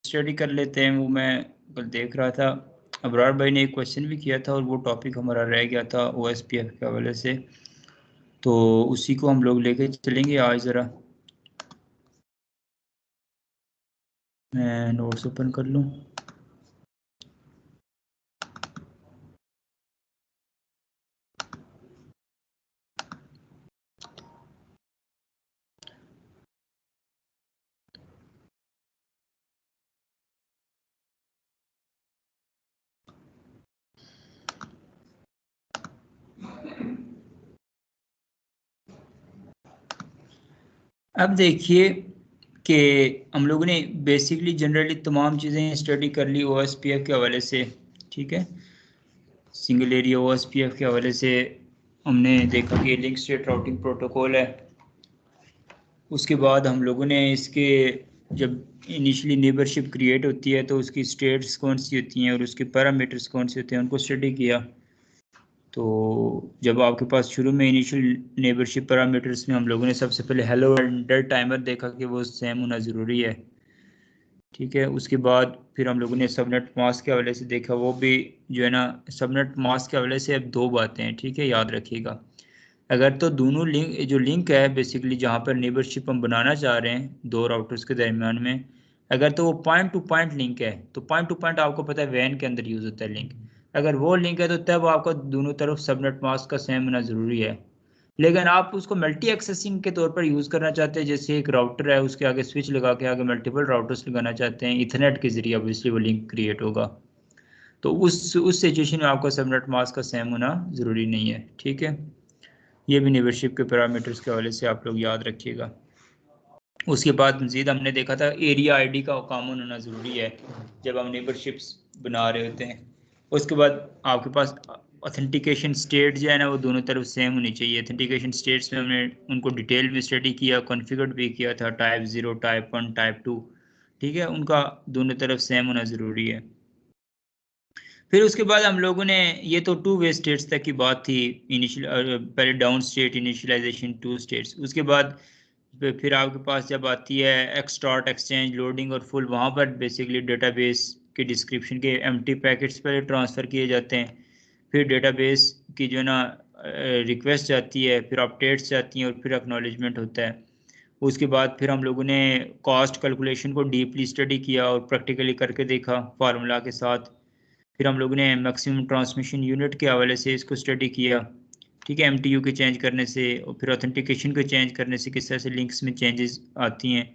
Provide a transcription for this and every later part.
Study कर लेते हैं। वो मैं कल देख रहा था, अबरार भाई ने एक क्वेश्चन भी किया था और वो टॉपिक हमारा रह गया था OSPF के हवाले से, तो उसी को हम लोग लेके चलेंगे आज। ज़रा मैं नोट्स ओपन कर लूँ। अब देखिए कि हम लोगों ने बेसिकली जनरली तमाम चीज़ें स्टडी कर ली OSPF के हवाले से, ठीक है। सिंगल एरिया OSPF के हवाले से हमने देखा कि लिंक स्टेट राउटिंग प्रोटोकॉल है। उसके बाद हम लोगों ने इसके जब इनिशियली नेबरशिप क्रिएट होती है तो उसकी स्टेट्स कौन सी होती हैं और उसके पैरामीटर्स कौन से होते हैं, उनको स्टडी किया। तो जब आपके पास शुरू में इनिशियल नेबरशिप पैरामीटर्स में हम लोगों ने सबसे पहले हेलो एंडर टाइमर देखा कि वो सेम होना ज़रूरी है, ठीक है। उसके बाद फिर हम लोगों ने सबनेट मास्क के हवाले से देखा, वो भी जो है ना, सबनेट मास्क के हवाले से अब दो बातें हैं, ठीक है, याद रखिएगा। अगर तो दोनों लिंक जो लिंक है बेसिकली जहाँ पर नेबरशिप हम बनाना चाह रहे हैं दो राउटर्स के दरमियान में, अगर तो वो पॉइंट टू पॉइंट लिंक है तो पॉइंट टू पॉइंट आपको पता है वैन के अंदर यूज़ होता है लिंक। अगर वो लिंक है तो तब आपको दोनों तरफ सबनेट मास्क का सेम होना ज़रूरी है। लेकिन आप उसको मल्टी एक्सेसिंग के तौर पर यूज़ करना चाहते हैं, जैसे एक राउटर है उसके आगे स्विच लगा के आगे मल्टीपल राउटर्स लगाना चाहते हैं इथरनेट के जरिए, ऑब्वियसली वो लिंक क्रिएट होगा। तो उस सिचुएशन में आपका सबनेट मास्क का सेम होना ज़रूरी नहीं है, ठीक है। ये भी नेबरशिप के पैरामीटर्स के हवाले से आप लोग याद रखिएगा। उसके बाद मज़ीद हमने देखा था एरिया आईडी का कॉमन होना ज़रूरी है जब हम नेबरशिप्स बना रहे होते हैं। उसके बाद आपके पास ऑथेंटिकेशन स्टेट जो है ना वो दोनों तरफ सेम होनी चाहिए। ऑथेंटिकेशन स्टेट्स में हमने उनको डिटेल में स्टडी किया, कॉन्फ़िगर भी किया था, टाइप 0, टाइप 1, टाइप 2, ठीक है, उनका दोनों तरफ सेम होना ज़रूरी है। फिर उसके बाद हम लोगों ने, ये तो टू वे स्टेट्स तक की बात थी, इनिशियल पहले down state initialization two states. उसके बाद फिर आपके पास जब आती है एक्सटॉर्ट, एक्सचेंज, लोडिंग और फुल, वहाँ पर बेसिकली डेटाबेस के डिस्क्रिप्शन के एम्प्टी पैकेट्स पहले ट्रांसफ़र किए जाते हैं, फिर डेटाबेस की जो है ना रिक्वेस्ट जाती है, फिर अपडेट्स जाती हैं और फिर एक्नॉलेजमेंट होता है। उसके बाद फिर हम लोगों ने कॉस्ट कैलकुलेशन को डीपली स्टडी किया और प्रैक्टिकली करके देखा फार्मूला के साथ। फिर हम लोगों ने मैक्सिमम ट्रांसमिशन यूनिट के हवाले से इसको स्टडी किया, ठीक है, एमटीयू के चेंज करने से और फिर ऑथेंटिकेशन को चेंज करने से किस तरह से लिंक्स में चेंजेस आती हैं।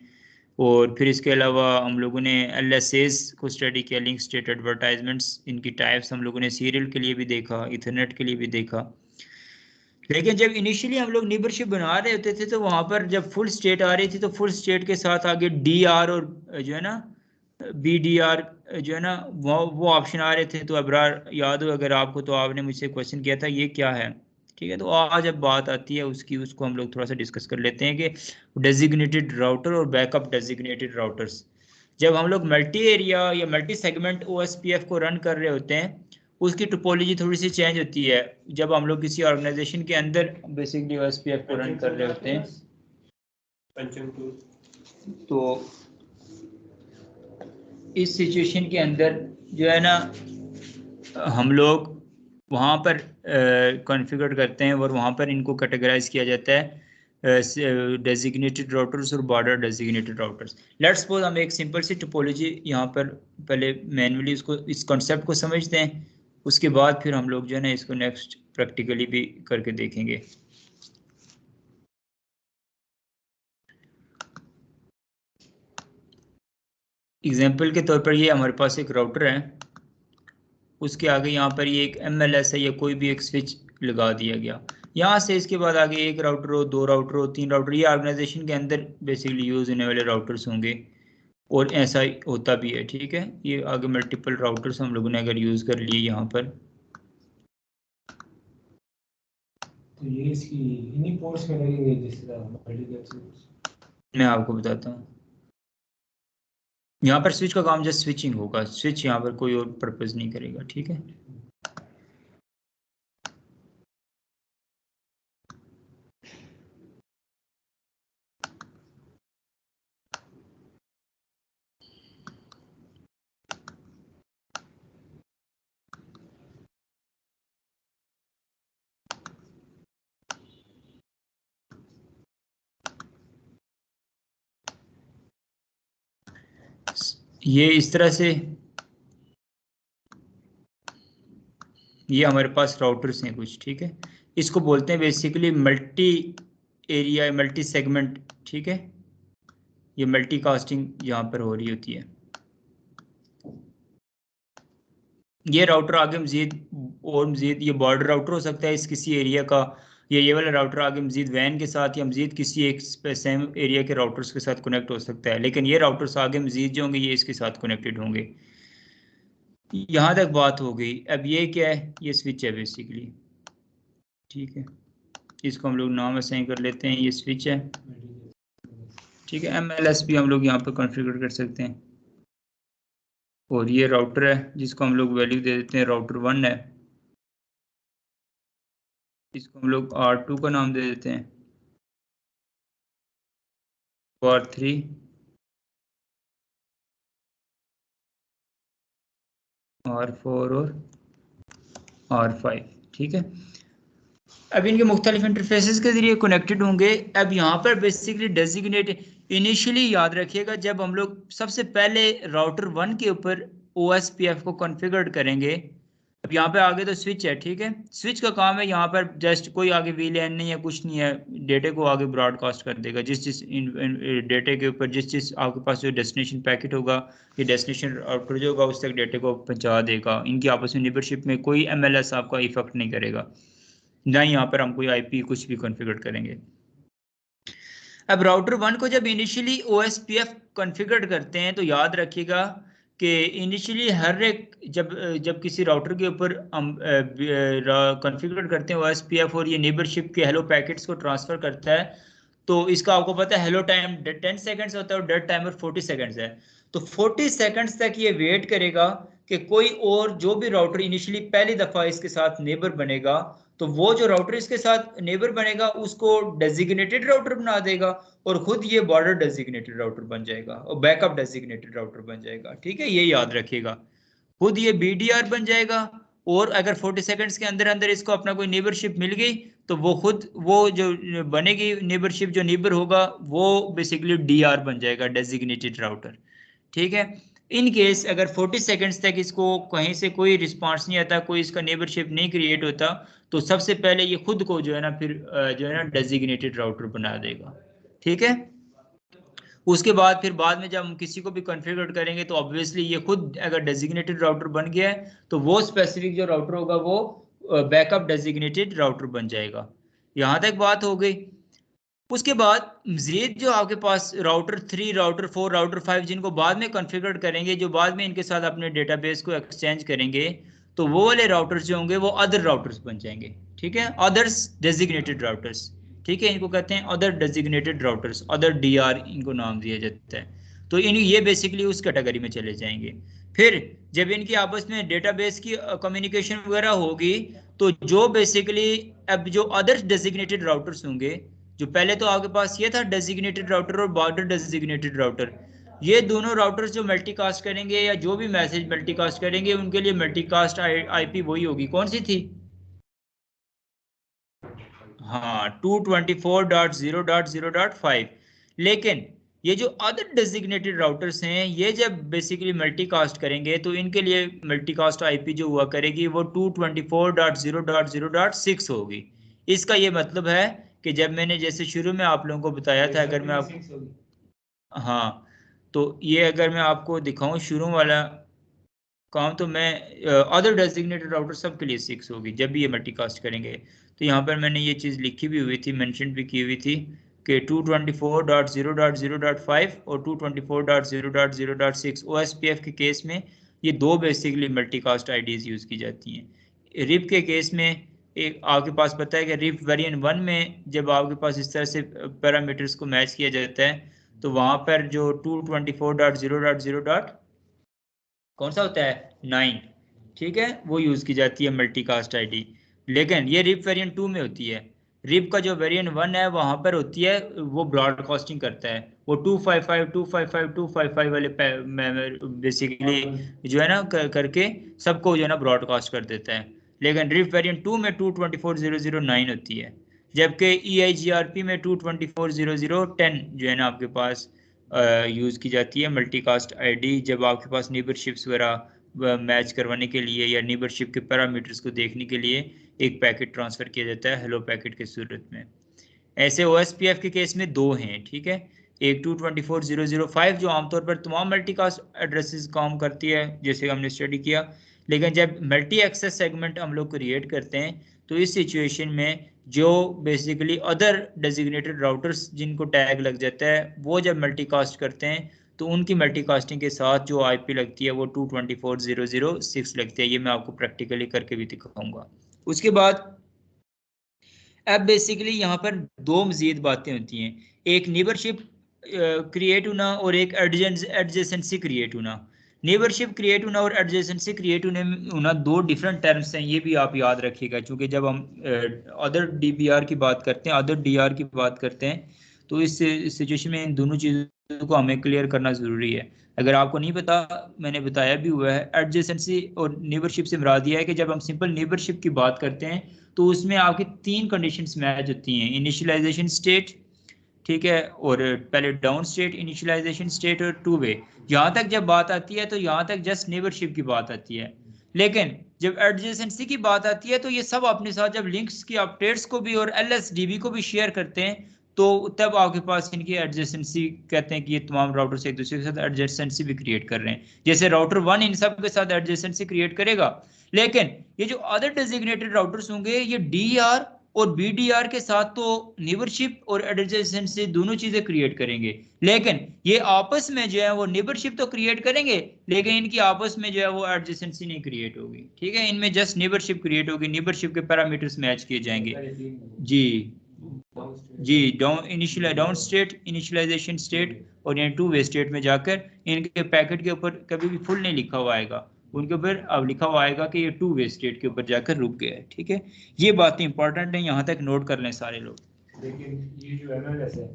और फिर इसके अलावा हम लोगों ने एलएसएस को स्टडी किया, लिंक स्टेट एडवर्टाइजमेंट्स, इनकी टाइप्स हम लोगों ने सीरियल के लिए भी देखा, इथरनेट के लिए भी देखा। लेकिन जब इनिशियली हम लोग नेबरशिप बना रहे होते थे तो वहाँ पर जब फुल स्टेट आ रही थी तो फुल स्टेट के साथ आगे डी आर और जो है ना BDR जो है ना वो ऑप्शन आ रहे थे। तो अबरार याद हो अगर आपको, तो आपने मुझसे क्वेश्चन किया था ये क्या है, ठीक है। तो आज जब बात आती है उसकी, उसको हम लोग थोड़ा सा डिस्कस कर लेते हैं कि डेजिग्नेटेड राउटर और बैकअप डेजिग्नेटेड राउटर्स। जब हम लोग मल्टी एरिया या मल्टी सेगमेंट OSPF को रन कर रहे होते हैं उसकी टोपोलॉजी थोड़ी सी चेंज होती है। जब हम लोग किसी ऑर्गेनाइजेशन के अंदर बेसिकली OSPF को रन कर रहे होते हैं तो इस सिचुएशन के अंदर जो है ना हम लोग वहाँ पर कॉन्फ़िगर करते हैं और वहाँ पर इनको कैटेगराइज किया जाता है डेजिग्नेटेड राउटर्स और border designated routers. Let's suppose हम एक सिंपल सी टोपोलॉजी यहाँ पर पहले मैनुअली उसको, इस कॉन्सेप्ट को समझते हैं, उसके बाद फिर हम लोग जो है ना इसको नेक्स्ट प्रैक्टिकली भी करके देखेंगे। एग्जाम्पल के तौर पर ये हमारे पास एक राउटर है, उसके आगे यहाँ पर ये एक MLS है या कोई भी एक स्विच लगा दिया गया। यहाँ से इसके बाद आगे एक राउटर हो, दो राउटर हो, तीन राउटर, ये ऑर्गेनाइजेशन के अंदर बेसिकली यूज होने वाले राउटर्स होंगे और ऐसा ही होता भी है, ठीक है। ये आगे मल्टीपल राउटर्स हम लोगों ने अगर यूज कर लिए यहाँ पर, तो ये इसकी इन्हीं पोर्ट्स में लगेंगे जिस तरह मैं आपको बताता हूँ। यहाँ पर स्विच का काम जस्ट स्विचिंग होगा, स्विच यहाँ पर कोई और पर्पज नहीं करेगा, ठीक है। ये इस तरह से ये हमारे पास राउटर्स हैं कुछ, ठीक है। इसको बोलते हैं basically multi area, multi segment, ठीक है। ये मल्टी कास्टिंग यहाँ पर हो रही होती है। ये राउटर आगे मजीद और मजीद ये बॉर्डर राउटर हो सकता है इस किसी एरिया का, ये वाला राउटर आगे मजीद वैन के साथ या मजीद किसी एक सेम एरिया के राउटर्स के साथ कनेक्ट हो सकता है, लेकिन ये राउटर्स आगे मजीद जो होंगे ये इसके साथ कनेक्टेड होंगे। यहाँ तक बात हो गई। अब ये क्या है, ये स्विच है बेसिकली, ठीक है। इसको हम लोग नाम असाइन कर लेते हैं, ये स्विच है, ठीक है। MLS भी हम लोग यहाँ पर कॉन्फ़िगर कर सकते हैं। और ये राउटर है जिसको हम लोग वैल्यू दे देते हैं राउटर 1 है, इसको हम लोग R2 का नाम दे देते हैं, R3, R4 और R5, ठीक है। अब इनके मुख्तलिफ इंटरफेसेस के जरिए कनेक्टेड होंगे। अब यहाँ पर बेसिकली डेजिग्नेट इनिशियली याद रखिएगा, जब हम लोग सबसे पहले राउटर 1 के ऊपर OSPF को कॉन्फ़िगर करेंगे। अब यहाँ पे आगे तो स्विच है, ठीक है। स्विच का काम है यहाँ पर जस्ट कोई आगे VLAN नहीं है, कुछ नहीं है, डेटे को आगे ब्रॉडकास्ट कर देगा। जिस डेटे के ऊपर जिस आपके पास जो डेस्टिनेशन पैकेट होगा, ये डेस्टिनेशन राउटर जो होगा उस तक डेटे को पहुँचा देगा। इनकी आपस में नेबरशिप में कोई MLS आपका इफेक्ट नहीं करेगा, ना यहाँ पर हम कोई IP कुछ भी कॉन्फ़िगर करेंगे। अब राउटर 1 को जब इनिशियली OSPF कॉन्फ़िगर करते हैं तो याद रखिएगा कि इनिशियली हर एक जब किसी राउटर के ऊपर हम कॉन्फ़िगर करते हैं OSPF और ये नेबरशिप के हेलो पैकेट्स को ट्रांसफ़र करता है, तो इसका आपको पता है हेलो टाइम 10 सेकंड्स होता है और डेड टाइमर 40 सेकंड्स है। तो 40 सेकंड्स तक ये वेट करेगा कि कोई और जो भी राउटर इनिशियली पहली दफ़ा इसके साथ नेबर बनेगा, तो वो जो राउटर इसके साथ नेबर बनेगा उसको डेजिग्नेटेड राउटर बना देगा और खुद ये बॉर्डर डेजिग्नेटेड राउटर बन जाएगा और बैकअप डेजिग्नेटेड राउटर बन जाएगा, ठीक है। ये याद रखिएगा, खुद ये BDR बन जाएगा। और अगर 40 सेकंड्स के अंदर अंदर इसको अपना कोई नेबरशिप मिल गई तो वो खुद वो जो बनेगी नेबरशिप, जो नेबर होगा वो बेसिकली DR बन जाएगा, डेजिग्नेटेड राउटर, ठीक है। इन केस अगर 40 सेकंड्स तक इसको कहीं से कोई रिस्पांस नहीं आता, कोई इसका नेबरशिप नहीं क्रिएट होता, तो सबसे पहले ये खुद को जो है ना फिर जो है ना डेजिग्नेटेड राउटर बना देगा, ठीक है। उसके बाद फिर बाद में जब हम किसी को भी कॉन्फ़िगर करेंगे तो ऑब्वियसली ये खुद अगर डेजिग्नेटेड राउटर बन गया है तो वो स्पेसिफिक जो राउटर होगा वो बैकअप डेजिग्नेटेड राउटर बन जाएगा। यहाँ तक बात हो गई। उसके बाद मजीद जो आपके पास राउटर 3, राउटर 4, राउटर 5 जिनको बाद में कॉन्फ़िगर करेंगे, जो बाद में इनके साथ अपने डेटाबेस को एक्सचेंज करेंगे, तो वो वाले राउटर्स जो होंगे वो अदर राउटर्स बन जाएंगे, ठीक है। अदर्स डेजिग्नेटेड राउटर्स, ठीक है, इनको कहते हैं other designated routers, other DR इनको नाम दिया जाता है। तो इन ये बेसिकली उस कैटेगरी में चले जाएंगे। फिर जब इनकी आपस में डेटाबेस की कम्युनिकेशन वगैरह होगी तो जो बेसिकली अब जो अदर डेजिग्नेटेड राउटर्स होंगे, जो पहले तो आपके पास ये था डेजिग्नेटेड राउटर और बॉर्डर डेजिग्नेटेड राउटर, ये दोनों राउटर्स जो मल्टीकास्ट करेंगे या जो भी मैसेज मल्टीकास्ट करेंगे उनके लिए मल्टीकास्ट IP वही होगी, कौन सी थी? हाँ, 224.0.0.5। लेकिन ये जो अदर डेजिग्नेटेड राउटर्स हैं ये जब बेसिकली मल्टीकास्ट करेंगे तो इनके लिए मल्टीकास्ट IP जो हुआ करेगी वो 224.0.0.6 होगी। इसका ये मतलब है कि जब मैंने जैसे शुरू में आप लोगों को बताया था, अगर मैं आप हाँ, तो ये अगर मैं आपको दिखाऊं शुरू वाला काम, तो मैं अदर डेजिग्नेटेड राउटर सबके लिए 6 होगी जब भी ये मल्टीकास्ट करेंगे। तो यहाँ पर मैंने ये चीज़ लिखी भी हुई थी, मेंशन भी की हुई थी कि 224.0.0.5 और 224.0.0.6 OSPF के केस में ये दो बेसिकली मल्टीकास्ट IDs यूज़ की जाती हैं। रिप के केस में एक आपके पास पता है कि रिप वेरिएंट 1 में जब आपके पास इस तरह से पैरामीटर्स को मैच किया जाता है तो वहाँ पर जो 224.0.0. कौन सा होता है 9, ठीक है, वो यूज़ की जाती है मल्टीकास्ट ID। लेकिन ये रिप वेरिएंट 2 में होती है। रिप का जो वेरिएंट 1 है वहाँ पर होती है वो ब्रॉडकास्टिंग करता है, वो 255 255 255 वाले बेसिकली जो है ना करके सबको जो है ना ब्रॉडकास्ट कर देता है। लेकिन रिप वेरिएंट 2 में 224.0.0.9 होती है, जबकि EIGRP में 224.0.0.10 जो है ना आपके पास यूज़ की जाती है मल्टीकास्ट आईडी जब आपके पास नेबरशिप्स वगैरह मैच करवाने के लिए या नेबरशिप के पैरामीटर्स को देखने के लिए एक पैकेट ट्रांसफ़र किया जाता है हेलो पैकेट की सूरत में। ऐसे OSPF के केस में दो हैं, ठीक है। एक 224.0.0.5 जो आमतौर पर तमाम मल्टीकास्ट एड्रेसेस काम करती है जैसे हमने स्टडी किया, लेकिन जब मल्टी एक्सेस सेगमेंट हम लोग क्रिएट करते हैं तो इस सिचुएशन में जो बेसिकली अदर डेजिग्नेटेड राउटर्स जिनको टैग लग जाता है वो जब मल्टीकास्ट करते हैं तो उनकी मल्टीकास्टिंग के साथ जो IP लगती है वो 224.0.0.6 लगती है। ये मैं आपको प्रैक्टिकली करके भी दिखाऊंगा। उसके बाद अब बेसिकली यहाँ पर दो मजीद बातें होती हैं, एक नेबरशिप क्रिएट होना और एक एडजेसेंसी क्रिएट होना। नेबरशिप क्रिएट होना और एडजेसेंसी क्रिएट होना दो डिफरेंट टर्म्स हैं, ये भी आप याद रखिएगा, क्योंकि जब हम अदर DBR की बात करते हैं, अदर DR की बात करते हैं, तो इस सिचुएशन में इन दोनों चीज़ों को हमें क्लियर करना ज़रूरी है। अगर आपको नहीं पता, मैंने बताया भी हुआ है, एडजेसेंसी और नेबरशिप से मुराद यह है कि जब हम सिंपल नेबरशिप की बात करते हैं तो उसमें आपकी तीन कंडीशंस मैच होती हैं, इनिशियलाइजेशन स्टेट, ठीक है, और पहले डाउन स्टेट, इनिशियलाइजेशन स्टेट और टू वे। यहाँ तक जब बात आती है तो यहाँ तक जस्ट नेबरशिप की बात आती है, लेकिन जब एडजेसेंसी की बात आती है तो ये सब अपने साथ जब लिंक्स की अपडेट्स को भी और LSDB को भी शेयर करते हैं तो तब आपके पास इनकी एडजेसेंसी कहते हैं कि ये तमाम राउटर्स एक दूसरे के साथ एडजेसेंसी भी क्रिएट कर रहे हैं। जैसे राउटर 1 इन सब के साथ एडजेसेंसी क्रिएट करेगा, लेकिन ये जो अदर डेजिग्नेटेड राउटर्स होंगे ये DER और BDR के साथ तो नेबरशिप और एडजेसेंसी दोनों चीजें क्रिएट करेंगे, लेकिन ये आपस में जो है वो नेबरशिप तो क्रिएट करेंगे लेकिन इनकी आपस में जो है वो एडजेसेंसी नहीं क्रिएट होगी, ठीक है। इनमें जस्ट नेबरशिप क्रिएट होगी, नेबरशिप के पैरामीटर्स मैच किए जाएंगे। जी जी, डाउन स्टेट, इनिशियलाइजेशन स्टेट और यानी टू वे स्टेट में जाकर इनके पैकेट के ऊपर कभी भी फुल नहीं लिखा हुआ आएगा, उनके ऊपर अब लिखा हुआ आएगा कि ये टू वे स्टेट के ऊपर जाकर रुक गया है, ठीक है। ये बातें इंपॉर्टेंट है, यहाँ तक नोट कर लें सारे लोग। लेकिन ये जो MLS है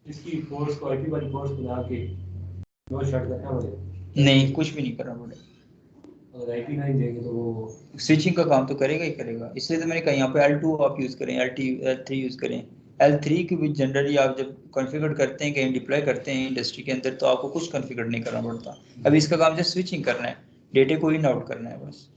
इसकी फोर्स को IP वाली फोर्स बना के दो शॉट करना पड़ेगा? नहीं, कुछ भी नहीं करना पड़ेगा। अगर IP नहीं देंगे तो वो स्विचिंग का काम तो करेगा ही करेगा, इसलिए तो मैंने कहा यहाँ पे L2 आप यूज करें, L3 यूज करें। L3 की भी जनरली आप जब कॉन्फ़िगर करते हैं, कहीं डिप्लॉय करते हैं इंडस्ट्री के अंदर, तो आपको कुछ कॉन्फ़िगर नहीं करना पड़ता। अब इसका काम जस्ट स्विचिंग करना है, डेटे को इन आउट करना है बस।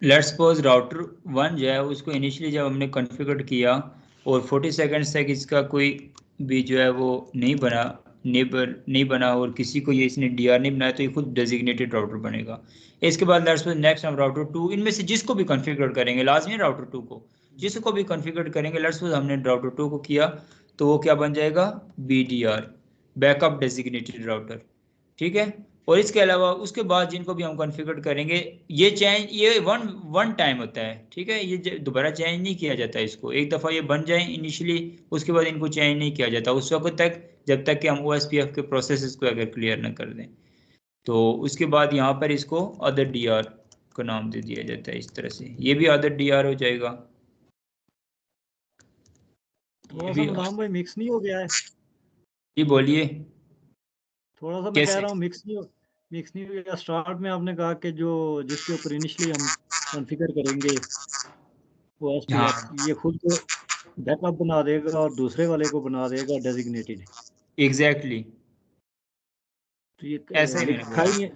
लेट्स सपोज राउटर 1 जो है उसको इनिशियली जब हमने कॉन्फ़िगर किया और 40 सेकंड्स तक इसका कोई भी जो है वो नहीं बना, नेबर नहीं बना और किसी को ये इसने DR नहीं बनाया, तो ये खुद डेजिग्नेटेड राउटर बनेगा। इसके बाद लेट्स सपोज नेक्स्ट हम राउटर 2, इनमें से जिसको भी कॉन्फ़िगर करेंगे, लाजमी राउटर 2 को जिसको भी कॉन्फ़िगर करेंगे, लेट्स सपोज हमने राउटर 2 को किया तो वो क्या बन जाएगा, BDR, बैकअप डेजिग्नेटेड राउटर, ठीक है। और इसके अलावा उसके बाद जिनको भी हम कॉन्फ़िगर करेंगे, ये चेंज ये वन टाइम होता है, ठीक है, ये दोबारा चेंज नहीं किया जाता। इसको एक दफ़ा ये बन जाए इनिशियली, उसके बाद इनको चेंज नहीं किया जाता उस वक्त तक जब तक कि हम OSPF के प्रोसेस को अगर क्लियर ना कर दें। तो उसके बाद यहाँ पर इसको अदर DR का नाम दे दिया जाता है, इस तरह से ये भी अदर DR हो जाएगा। थोड़ा सा गुलाम भाई मिक्स नहीं हो गया है? जी बोलिए। थोड़ा सा मैं कह रहा हूँ मिक्स नहीं हो गया। स्टार्ट में आपने कहा कि जो जिसके ऊपर इनिशियली हम कॉन्फ़िगर करेंगे OSPF, हाँ ये खुद को बैकअप बना देगा और दूसरे वाले को बना देगा डेजिग्नेटेड। एग्जैक्टली तो ये ऐसा ही मैंने लिखा ही नहीं है।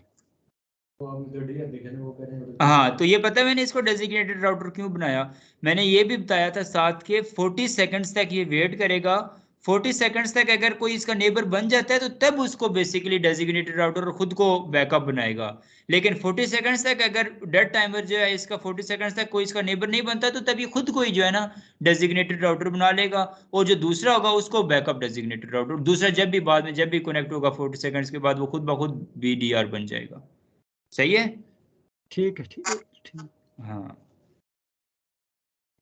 तो हम जो DR देखेंगे वो करेंगे। हाँ, तो ये पता है मैंने इसको डेजिग्नेटेड राउटर क्यों बनाया, मैंने ये भी बताया था साथ के 40 सेकंड्स तक ये वेट करेगा। 40 सेकंड्स तक अगर कोई इसका नेबर बन जाता है तो तब उसको बेसिकली डेजिग्नेटेड राउटर खुद को बैकअप बनाएगा। लेकिन 40 सेकंड्स तक अगर डेड टाइमर जो है इसका 40 सेकंड्स तक कोई इसका नेबर नहीं बनता तो तब ये खुद को ही जो है ना डेजिग्नेटेड राउटर बना लेगा, और जो दूसरा होगा उसको बैकअप डेजिग्नेटेड राउटर, दूसरा जब भी बाद में जब भी कनेक्ट होगा 40 सेकंड्स के बाद वो खुद ब खुद BDR बन जाएगा। सही है? ठीक है। हाँ,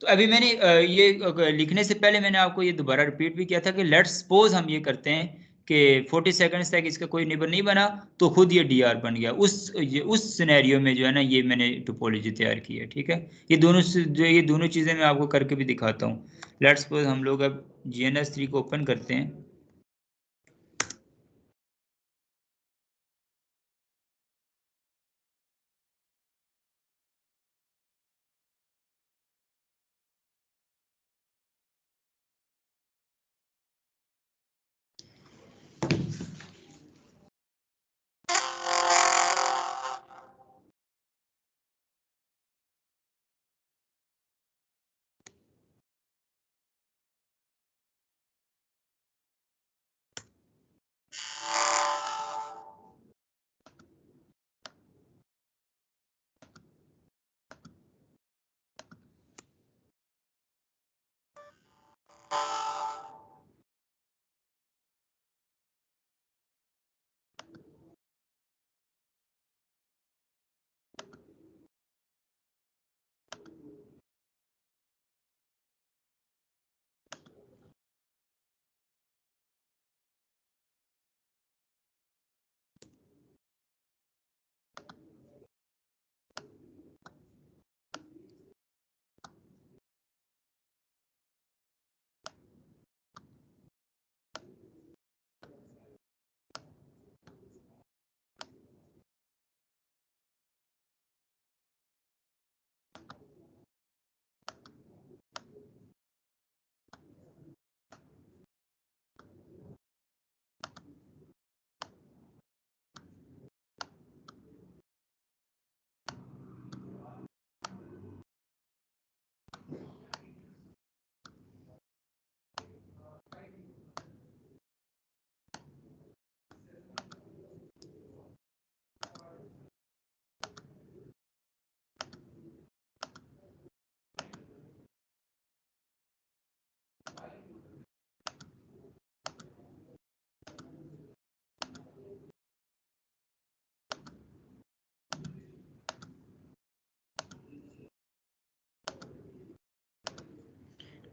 तो अभी मैंने ये लिखने से पहले मैंने आपको ये दोबारा रिपीट भी किया था कि लेट्स सपोज हम ये करते हैं कि 40 सेकंड्स तक इसका कोई नेबर नहीं बना तो खुद ये डीआर बन गया। उस सिनेरियो में जो है ना ये मैंने टोपोलॉजी तैयार की है। ठीक है, ये दोनों चीज़ें मैं आपको करके भी दिखाता हूँ। लेट्स सपोज हम लोग अब GNS3 को ओपन करते हैं।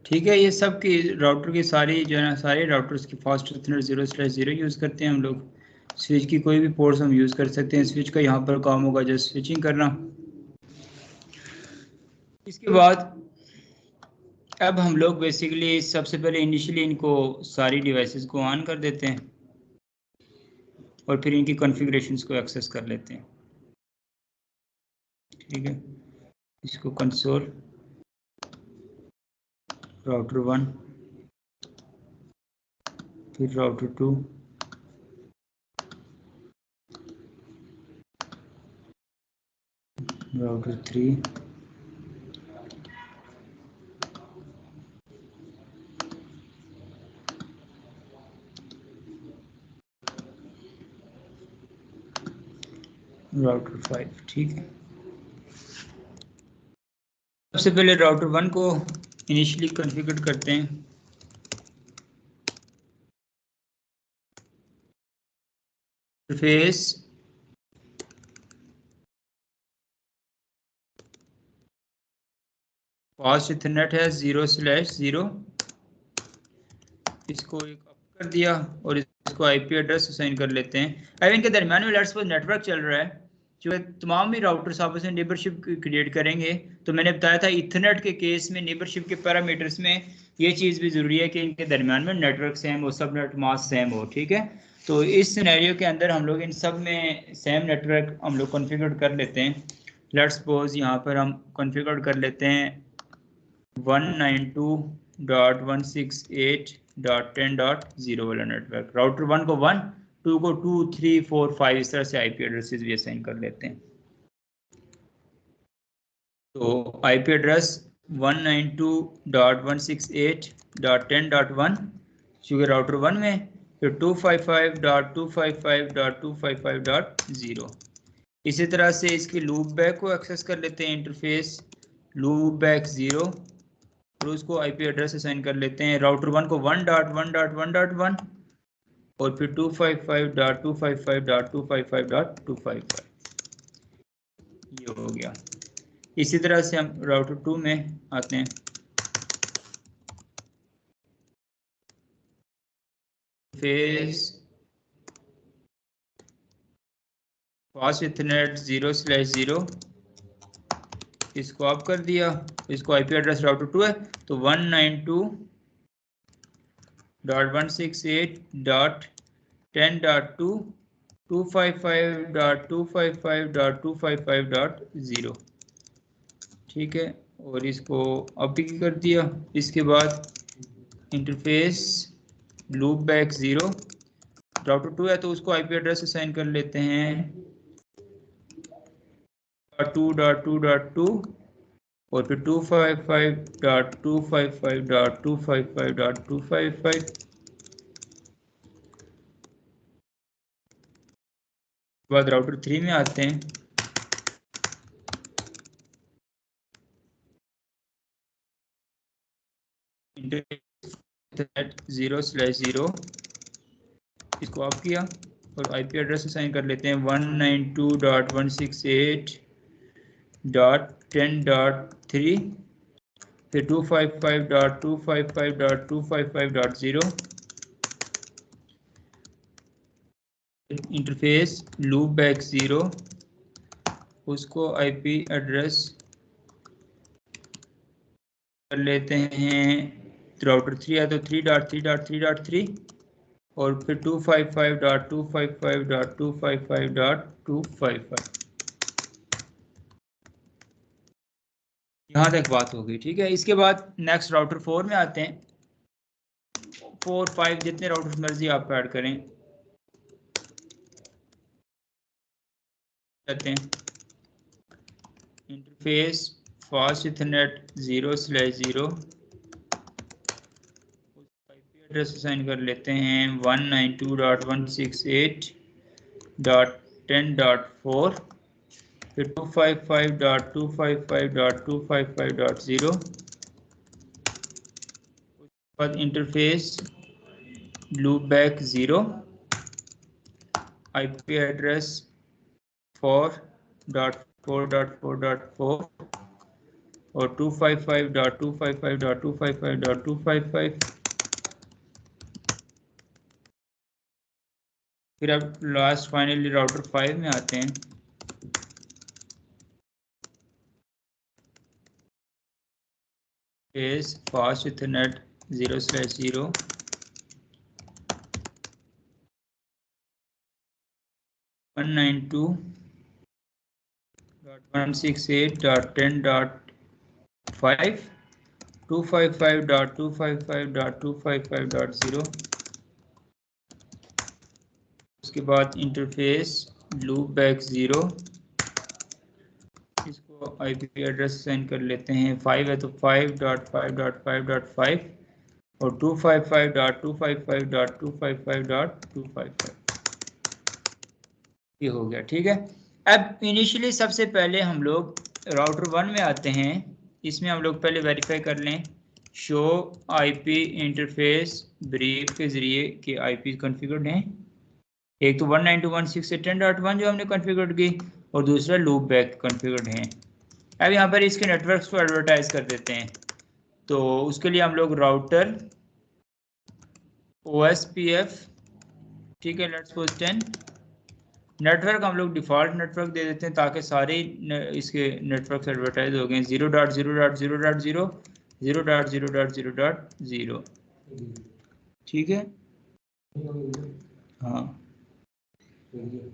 ठीक है, ये सब की राउटर की सारी जो है ना, सारे राउटर्स की फास्ट इथरनेट 0/0 यूज़ करते हैं हम लोग। स्विच की कोई भी पोर्ट्स हम यूज़ कर सकते हैं। स्विच का यहाँ पर काम होगा जस्ट स्विचिंग करना। इसके बाद अब हम लोग बेसिकली सबसे पहले इनिशियली इनको सारी डिवाइसेस को ऑन कर देते हैं और फिर इनकी कॉन्फ़िगरेशंस को एक्सेस कर लेते हैं। ठीक है, इसको कंसोल राउटर 1, फिर राउटर 2, राउटर 3, राउटर 5। ठीक है, सबसे पहले राउटर 1 को इनिशियली कॉन्फ़िगर करते हैं। इंटरफेस फास्ट इथरनेट है 0/0, इसको एक अप कर दिया और इसको आईपी एड्रेस असाइन कर लेते हैं। अब इनके दरमियान में लेट्स सपोज नेटवर्क चल रहा है, जो तमाम ही राउटर्स आपस में नेबरशिप क्रिएट करेंगे। तो मैंने बताया था इथरनेट के केस में नेबरशिप के पैरामीटर्स में ये चीज़ भी ज़रूरी है कि इनके दरमियान में नेटवर्क सेम हो, सब नेट मास्क सेम हो। ठीक है, तो इस सिनेरियो के अंदर हम लोग इन सब में सेम नेटवर्क हम लोग कॉन्फ़िगर कर लेते हैं। लेट्स सपोज यहाँ पर हम कॉन्फ़िगर कर लेते हैं 192.168.10.0 वाला नेटवर्क। राउटर 1 को 1, 2 को 2, 3, 4, 5 इस तरह से आईपी एड्रेसेस भी असाइन कर लेते हैं। तो आईपी एड्रेस 192.168.10.1 चूँकि राउटर 1 में, फिर 255.255.255.0। इसी तरह से इसकी लूप बैक को एक्सेस कर लेते हैं। इंटरफेस लूप बैक 0 और उसको आईपी एड्रेस असाइन कर लेते हैं। राउटर 1 को 1.1.1.1 और फिर 255.255.255.255 ये हो गया। इसी तरह से हम राउटर 2 में आते हैं। फेस फास्ट इथरनेट 0/0 इसको ऑफ कर दिया, इसको आईपी एड्रेस राउटर 2 है तो 192.168.10.2 255.255.255.0 ठीक है, और इसको ऑप्टी कर दिया। इसके बाद इंटरफेस लूप बैक 0 राउटर 2 है तो उसको आईपी एड्रेस असाइन कर लेते हैं 2.2.2.2 और फिर 255.255.255.255 बाद राउटर 3 में आते हैं। इंटरनेट 0/0 इसको ऑफ किया और आईपी एड्रेस असाइन कर लेते हैं 192.168.10.3 फिर 255.255.255.0 इंटरफेस लूप बैक 0 उसको आईपी एड्रेस कर लेते हैं राउटर 3 है तो 3.3.3.3 और फिर 255.255.255.255 यहाँ तक बात हो गई। ठीक है, इसके बाद नेक्स्ट राउटर 4 में आते हैं। 4, 5 जितने राउटर्स मर्जी आप ऐड करें करते हैं। Interface fast Ethernet 0/0 address assign कर लेते हैं 192.168.10.4 फिर 255.255.255.0 बाद interface loop back 0 IP address 4.4.4.4 और 255.255.255.255 फिर अब लास्ट फाइनली राउटर 5 में आते हैं। इस फास्ट इथरनेट 0/0 192.168.10.5 255.255.255.0 उसके बाद इंटरफेस लूप बैक 0 इसको आईपी एड्रेस सेंड कर लेते हैं 5 है तो 5.5.5.5 और 255.255.255.255 ये हो गया। ठीक है, अब इनिशियली सबसे पहले हम लोग राउटर 1 में आते हैं। इसमें हम लोग पहले वेरीफाई कर लें शो आईपी इंटरफेस ब्रीफ के जरिए कि आईपी कॉन्फ़िगर्ड हैं। एक तो 192.168.10.1 जो हमने कॉन्फ़िगर्ड की और दूसरा लूप बैक कॉन्फ़िगर्ड हैं। अब यहाँ पर इसके नेटवर्क्स को एडवर्टाइज कर देते हैं तो उसके लिए हम लोग राउटर OSPF ठीक है लेट्स सपोज 10 नेटवर्क हम लोग डिफ़ॉल्ट नेटवर्क दे देते हैं ताकि सारे इसके नेटवर्क एडवर्टाइज हो गए 0.0.0.0 0.0.0.0 ठीक है। हाँ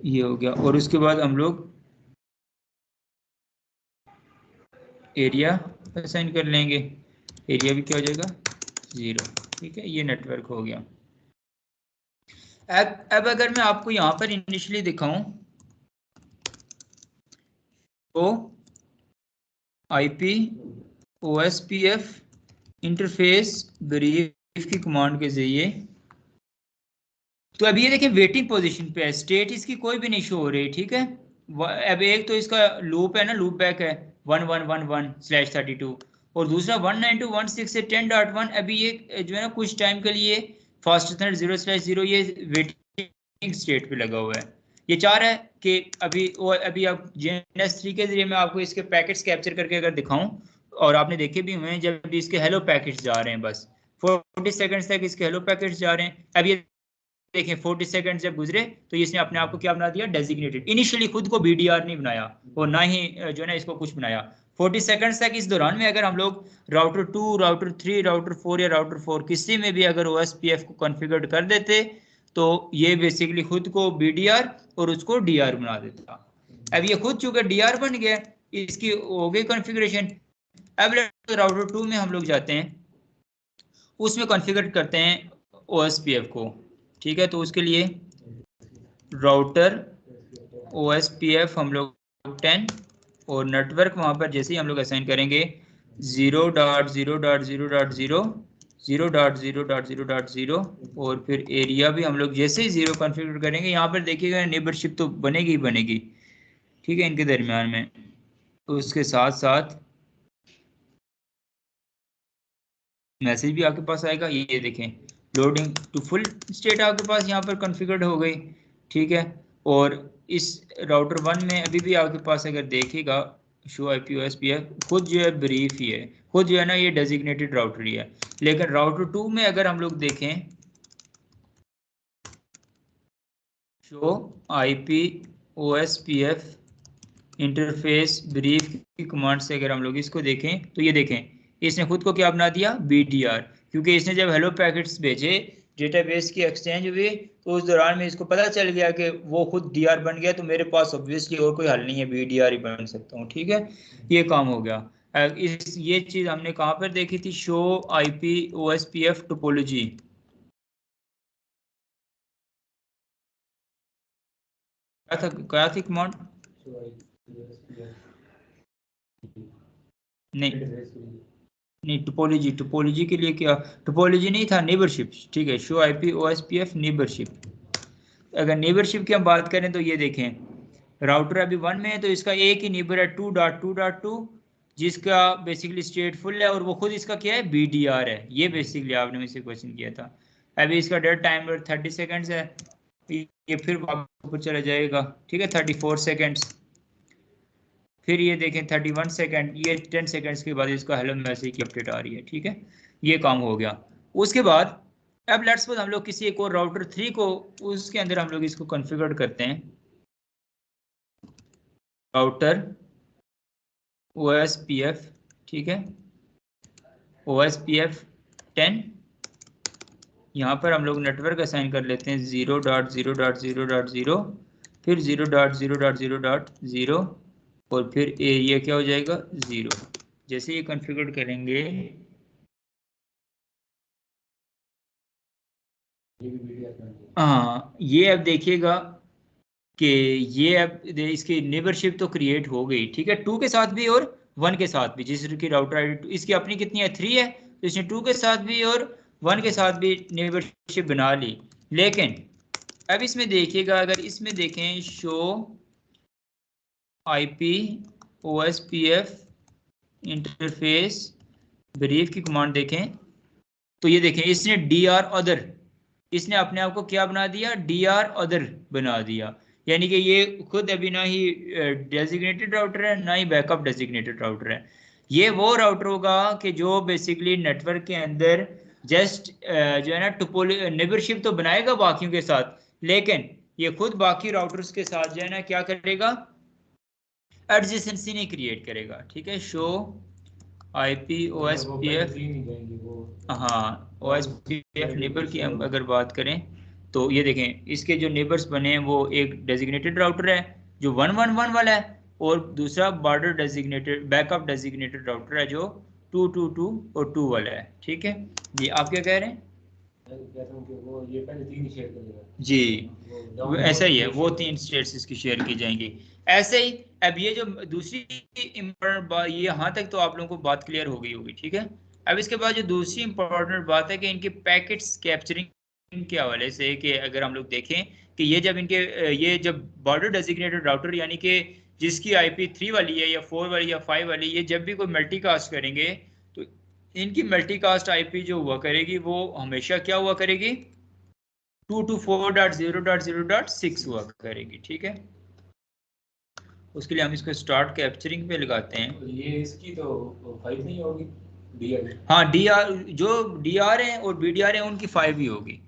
ये हो गया और उसके बाद हम लोग एरिया असाइन कर लेंगे, एरिया भी क्या हो जाएगा 0। ठीक है, ये नेटवर्क हो गया। अब अगर मैं आपको यहाँ पर इनिशियली दिखाऊं तो आईपी OSPF इंटरफेस ब्रीफ की कमांड के जरिए तो अभी ये देखिए वेटिंग पोजीशन पे है, स्टेट इसकी कोई भी नहीं शो हो रही। ठीक है, अब एक तो इसका लूप है ना, लूप बैक है 1111/32 और दूसरा 192.168.10.1 अभी ये जो है ना कुछ टाइम के लिए फास्ट इथरनेट 0/0 ये वेटिंग स्टेट पे लगा हुआ है। ये चाह रहा है कि अभी आप GNS3 के जरिए मैं आपको इसके पैकेट्स कैप्चर करके अगर दिखाऊं और आपने देखे भी हुए हैं जब भी इसके हेलो पैकेट्स जा रहे हैं बस 40 सेकंड्स तक इसके हेलो पैकेट्स जा रहे हैं। अब ये देखें 40 सेकंड जब गुजरे तो इसने अपने आप को क्या बना दिया, डेजिग्नेटेड। इनिशियली खुद को बीडीआर नहीं बनाया और ना ही जो है ना इसको कुछ बनाया। 40 सेकंड्स तक इस दौरान में अगर हम लोग राउटर 2, राउटर 3, राउटर 4 या राउटर 4 किसी में भी अगर OSPF को कॉन्फ़िगर कर देते तो ये बेसिकली खुद को बीडीआर और उसको डीआर बना देता। अब ये खुद चूंकि डीआर बन गया, इसकी हो गई कॉन्फ़िगरेशन। अब राउटर 2 में हम लोग जाते हैं, उसमें कॉन्फ़िगर करते हैं OSPF को, ठीक है। तो उसके लिए राउटर OSPF हम लोग 10 और नेटवर्क वहां पर जैसे ही हम लोग असाइन करेंगे 0.0.0.0 0.0.0.0 और फिर एरिया भी हम लोग जैसे ही 0 कॉन्फ़िगर करेंगे, यहाँ पर देखिएगा नेबरशिप तो बनेगी ही बनेगी, ठीक है, इनके दरमियान में। उसके साथ साथ मैसेज भी आपके पास आएगा, ये देखें लोडिंग टू फुल स्टेट आपके पास यहाँ पर कॉन्फ़िगर्ड हो गई, ठीक है। और इस राउटर 1 में अभी भी आपके पास अगर देखिएगा शो IP OSPF खुद जो है ब्रीफ ही है, खुद जो है ना ये डेजिग्नेटेड राउटर ही है। लेकिन राउटर 2 में अगर हम लोग देखें show IP OSPF interface brief की कमांड से अगर हम लोग इसको देखें तो ये देखें इसने खुद को क्या बना दिया, BDR, क्योंकि इसने जब हेलो पैकेट्स भेजे डेटाबेस की एक्सचेंज हुई तो उस दौरान में इसको पता चल गया कि वो खुद DR बन गया, तो मेरे पास ऑब्वियसली और कोई हल नहीं है, BDR ही बन सकता हूँ, ठीक है। ये काम हो गया। ये चीज हमने कहाँ पर देखी थी, शो IP OSPF टोपोलॉजी, क्या थी कमांड, नहीं टोपोलॉजी के लिए क्या, टोपोलॉजी नहीं था, नेबरशिप, ठीक है। Show IP OSPF neighbourship. अगर नेबरशिप की हम बात करें तो ये देखें राउटर अभी 1 में है तो इसका एक ही नेबर है 2.2.2 जिसका बेसिकली स्टेट फुल है और वो खुद इसका क्या है, BDR है। ये बेसिकली आपने मुझसे क्वेश्चन किया था। अभी इसका डेड टाइमर 30 सेकेंड्स है, ये फिर ऊपर चला जाएगा, ठीक है, 34 सेकेंड्स। फिर ये देखें 31 सेकेंड, ये 10 सेकेंड्स के बाद इसका हेलो मैसेज की अपडेट आ रही है, ठीक है। ये काम हो गया। उसके बाद अब लेट्स सपोज हम लोग किसी एक और राउटर 3 को उसके अंदर हम लोग इसको कॉन्फ़िगर करते हैं, राउटर OSPF, ठीक है, OSPF 10। यहाँ पर हम लोग नेटवर्क असाइन कर लेते हैं 0.0.0.0 फिर 0.0.0.0 और फिर एरिया क्या हो जाएगा 0। जैसे ये कॉन्फ़िगर करेंगे हाँ, ये अब देखिएगा कि ये अब इसकी नेबरशिप तो क्रिएट हो गई, ठीक है, 2 के साथ भी और 1 के साथ भी। जिसकी राउटर ID इसकी अपनी कितनी है 3 है, तो इसने 2 के साथ भी और 1 के साथ भी नेबरशिप बना ली। लेकिन अब इसमें देखिएगा, अगर इसमें देखें show IP OSPF interface brief की कमांड देखें तो ये देखें इसने DR अदर, इसने अपने आप को क्या बना दिया, DR अदर बना दिया। यानी कि ये खुद अभी ना ही डेजिग्नेटेड राउटर है ना ही बैकअप डेजिग्नेटेड राउटर है। ये वो राउटर होगा कि जो बेसिकली नेटवर्क के अंदर जस्ट जो है ना टोपोलॉजी नेबरशिप तो बनाएगा बाकियों के साथ, लेकिन ये खुद बाकी राउटर्स के साथ जो है ना क्या करेगा, एडजेसेंसी नहीं क्रिएट करेगा, ठीक है। शो IP OSPF, हाँ OSPF नेबर की हम अगर बात करें तो ये देखें इसके जो नेबर्स बने हैं वो एक डेजिग्नेटेड राउटर है जो 111 वाला है और दूसरा border designated backup designated router है जो 222 और 2 वाला है, ठीक है। ये आप क्या कह रहे हैं, वो ये पहले 3 शेयर करेगा जी, ऐसा ही है, वो 3 स्टेट्स इसकी शेयर की जाएंगी। ऐसे ही अब ये जो दूसरी इम्पोर्टेंट बात, ये यहाँ तक तो आप लोगों को बात क्लियर हो गई होगी, ठीक है। अब इसके बाद जो दूसरी इम्पोर्टेंट बात है कि इनके पैकेट्स कैप्चरिंग के हवाले से, कि अगर हम लोग देखें कि ये जब इनके ये जब बॉर्डर डेजिग्नेटेड राउटर यानी कि जिसकी IP 3 वाली है या 4 वाली या 5 वाली, ये जब भी कोई मल्टीकास्ट करेंगे तो इनकी मल्टीकास्ट IP जो हुआ करेगी वो हमेशा क्या हुआ करेगी 224.0.0.6 हुआ करेगी, ठीक है। उसके लिए हम इसको स्टार्ट कैप्चरिंग पे लगाते हैं। ये इसकी तो 5 नहीं होगी DR, हाँ DR जो DR है और BDR है उनकी 5 ही होगी,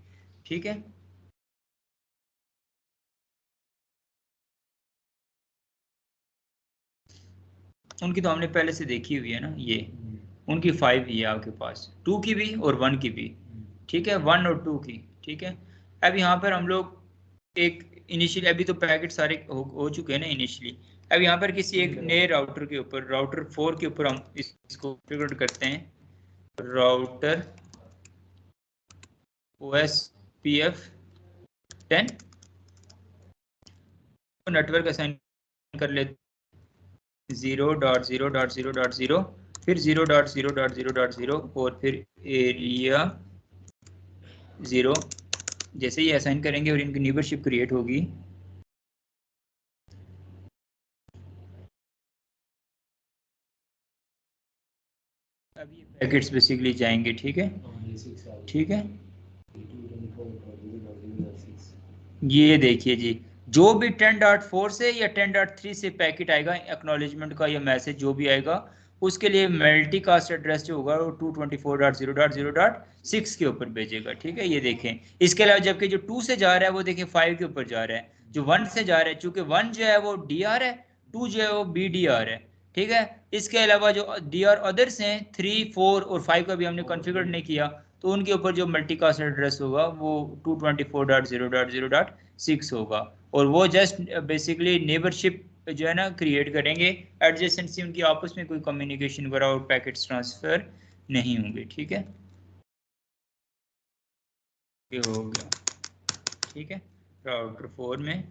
ठीक है। उनकी तो हमने पहले से देखी हुई है ना, ये उनकी 5 ही है आपके पास, 2 की भी और 1 की भी, ठीक है, 1 और 2 की, ठीक है। अब यहाँ पर हम लोग एक इनिशियली, अभी तो पैकेट सारे हो चुके हैं ना इनिशियली, अब यहाँ पर किसी एक नए राउटर के ऊपर, राउटर 4 के ऊपर हम इसको कॉन्फ़िगर करते हैं, राउटर OSPF 10 नेटवर्क असाइन कर लेते 0.0.0.0, फिर 0.0.0.0 और फिर एरिया 0। जैसे ही असाइन करेंगे और इनकी नेबरशिप क्रिएट होगी, अब ये पैकेट्स बेसिकली जाएंगे, ठीक है, ठीक है। ये देखिए जी, जो भी 10.4 से या 10.3 से पैकेट आएगा एक्नॉलेजमेंट का या मैसेज जो भी आएगा, उसके लिए मल्टीकास्ट एड्रेस जो होगा वो 224.0.0.6 के ऊपर भेजेगा, ठीक है। ये देखें, इसके अलावा जबकि जो 2 से जा रहा है वो देखें 5 के ऊपर जा रहा है, जो 1 से जा रहा है, चूंकि 1 जो है वो DR है, 2 जो है वो BDR है, ठीक है। इसके अलावा जो DR अदर्स हैं 3, 4 और 5 का भी हमने कॉन्फ़िगर नहीं किया, तो उनके ऊपर जो मल्टीकास्ट एड्रेस होगा वो 224.0.0.6 होगा, और वो जस्ट बेसिकली नेबरशिप जो है ना क्रिएट करेंगे, एडजेसेंसी उनकी आपस में कोई कम्युनिकेशन वगैरह और पैकेट्स ट्रांसफर नहीं होंगे, ठीक है। ये हो गया, ठीक है। राउटर 4 में,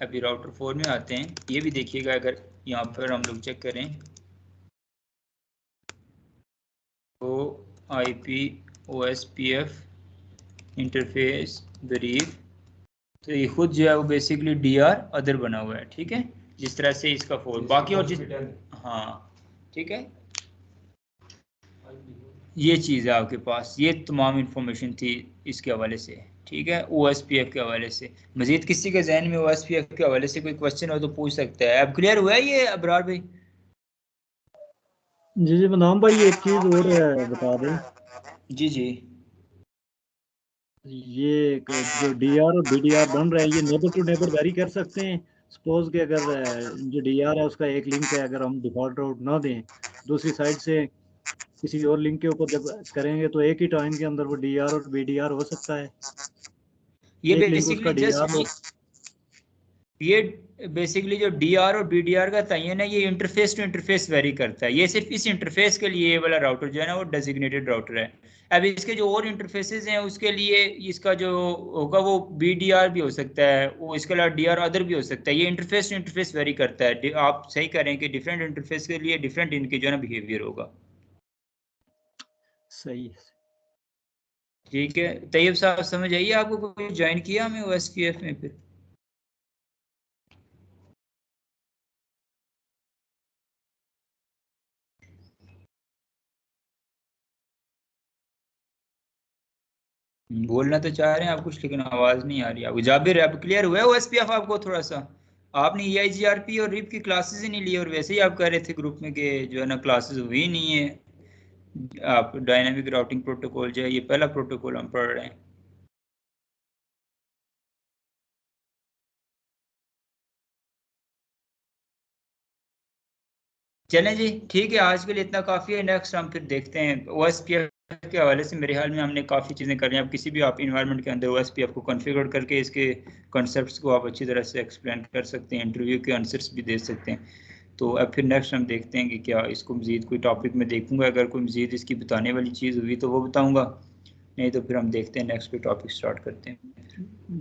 अभी राउटर 4 में आते हैं, ये भी देखिएगा, अगर यहाँ पर हम लोग चेक करें तो IP OSPF इंटरफेस ब्रीफ, तो ये खुद जो है वो बेसिकली DR अदर बना हुआ है, ठीक है, जिस तरह से इसका फोर बाकी और जिस, हाँ ठीक है, ये चीज़ है आपके पास, ये तमाम इंफॉर्मेशन थी इसके हवाले से, ठीक है, OSPF के हवाले से। मजीद किसी के जहन में OSPF के हवाले से कोई क्वेश्चन हो तो पूछ सकता है। अब क्लियर हुआ है ये अबरार भाई? जी जी मनाम भाई, एक चीज और बता दें। जी जी, ये जो DR और BDR बन रहा है, ये नेबर टू नेबर वेरी कर सकते हैं। सपोज कि अगर जो DR है उसका एक लिंक है, अगर हम डिफॉल्ट राउट ना दें, दूसरी साइड से किसी और लिंक के ऊपर जब करेंगे तो एक ही टाइम के अंदर वो DR और BDR हो सकता है। ये एक लिंक उसका बेसिकली DR और ये बेसिकली जो DR और BDR का तयन है, ये इंटरफेस टू इंटरफेस वेरी करता है, ये सिर्फ इस इंटरफेस के लिए ये वाला राउटर जो है ना वो डेजिग्नेटेड राउटर है। अब इसके जो और इंटरफेसेस हैं उसके लिए इसका जो होगा वो BDR भी हो सकता है, वो इसके अलावा DR अदर भी हो सकता है, ये इंटरफेस टू इंटरफेस वेरी करता है। आप सही करें कि डिफरेंट इंटरफेस के लिए डिफरेंट इनके जो है ना बिहेवियर होगा। सही है। ठीक है तैयब साहब, समझ आइए, आपको कोई ज्वाइन किया हमें OSPF में फिर? बोलना तो चाह रहे हैं आप कुछ, लेकिन आवाज नहीं आ रही आपको। जाबिर, अब क्लियर हुआ है OSPF आपको? थोड़ा सा आपने EIGRP और RIP की क्लासेस ही नहीं ली, और वैसे ही आप कह रहे थे ग्रुप में कि जो है ना क्लासेस हुई नहीं है। आप डायनामिक राउटिंग प्रोटोकॉल जो है ये पहला प्रोटोकॉल हम पढ़ रहे हैं। चलें जी, ठीक है, आज के लिए इतना काफ़ी है। नेक्स्ट हम फिर देखते हैं OSPF के हवाले से। मेरे ख्याल में हमने काफ़ी चीज़ें कर रही हैं। अब किसी भी आप इन्वायरमेंट के अंदर OSPF को कॉन्फ़िगर करके इसके कॉन्सेप्ट्स को आप अच्छी तरह से एक्सप्लेन कर सकते हैं, इंटरव्यू के आंसर्स भी दे सकते हैं। तो अब फिर नेक्स्ट हम देखते हैं कि क्या इसको मज़ीद कोई टॉपिक में देखूंगा, अगर कोई मज़ीद इसकी बताने वाली चीज़ हुई तो वो बताऊँगा, नहीं तो फिर हम देखते हैं नेक्स्ट कोई टॉपिक स्टार्ट करते हैं।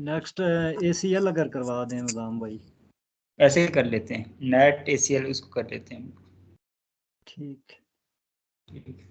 नेक्स्ट ACL अगर करवा दें मदाम भाई। ऐसे कर लेते हैं, नेट ACL उसको कर लेते हैं। ठीक। ठीक।